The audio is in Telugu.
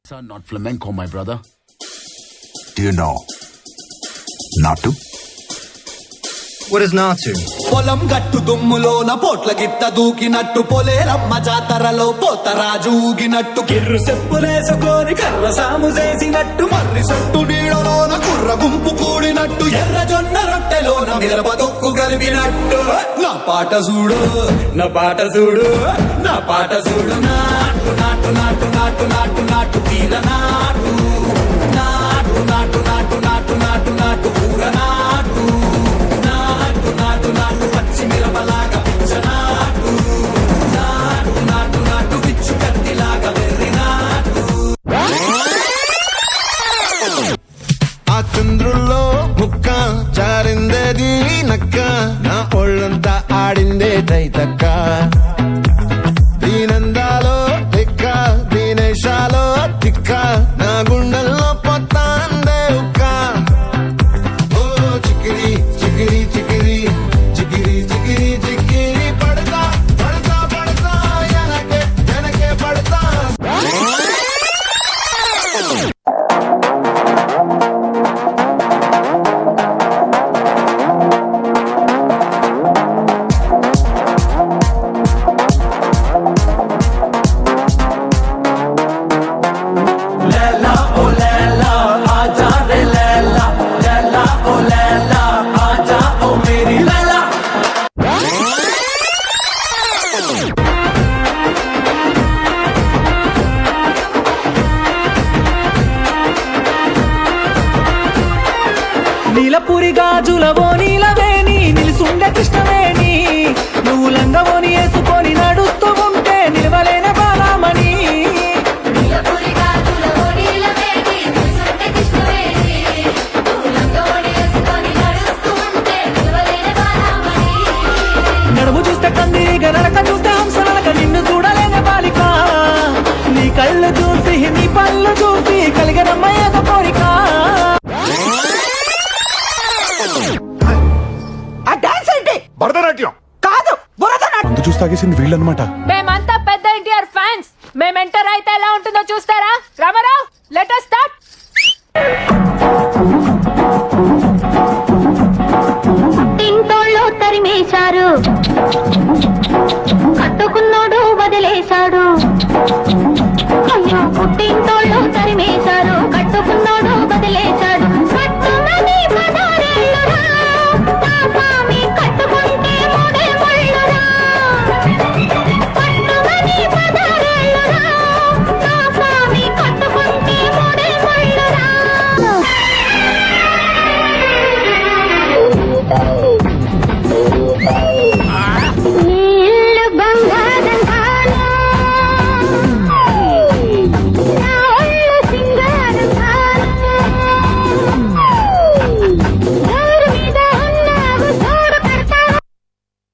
Sir, not flamenco, my brother. Do you know Natu? What is Natu? పొలం గట్టు దుమ్ములోన పోట్ల గిత్త దూకినట్టు పొలేరమ్మ జాతరలో పోతరాజు ఊగినట్టు కిర్రు చెప్పులేసుకొని కర్ర సాము చేసినట్టు మర్రి సొట్టు నీడలోన కుర్ర గుంపు కూడినట్టు ఎర్ర జొన్న రొట్టెలోన మిరప తొక్కు కలిపినట్టు నా పాట చూడు నా పాట చూడు నా పాట చూడు నాటు నాటు నాటు నాటు నాటు నాటు తీర నాటు నాటు నాటు నాటు నాటు నాటు నాటు ఊర నాటు నాటు నాటు నాటు పచ్చి మిరపలాగా పిచ్చనాటు నాటు నాటు నాటు పిచ్చు కత్తిలాగా వెర్రి నాటు ఆ చంద్రుల్లో ముక్క చారిందేది నక్క నా ఒళ్ళంతా ఆడిందే తైతక్క దీనందాలో తిక్క దీనేశాలో తిక్క నా గుండెల్లో పొత్తాందే ఉక్క ఓ చికిరి చికిరి చికిరి చికిరి చికిరి చికిరి పడతా పడతా పడతా వెనకే వెనకే పడతా लैला ओ लैला आजा रे लैला लैला ओ लैला आजा ओ मेरी लैला నీలపురి గాజులవో నీలవేణి నిలుసుండే కృష్ణవేణి నువ్వు లంగవోని వేసుకొని నడుస్తూ ఉంటే నిలవలేని బాలామణి నడుము చూస్తే కందిరిగా నడక చూస్తే హంసనక నిన్ను చూడలేని బాలిక నీ కళ్ళు చూసి నీ పళ్ళు చూసి కలిగనమ్మ ఏదో కోరిక ఆ డాన్స్ ఏంటి భరతనాట్యం కాదు భరతనాట్యం ముందు చూసి తాగేసింది వీళ్ళనమాట. మేమంతా పెద్ద ఎన్టీఆర్ ఫ్యాన్స్. మేము ఎంటర్ అయితే ఎలా ఉంటుందో చూస్తారా? Ramarao, let us start.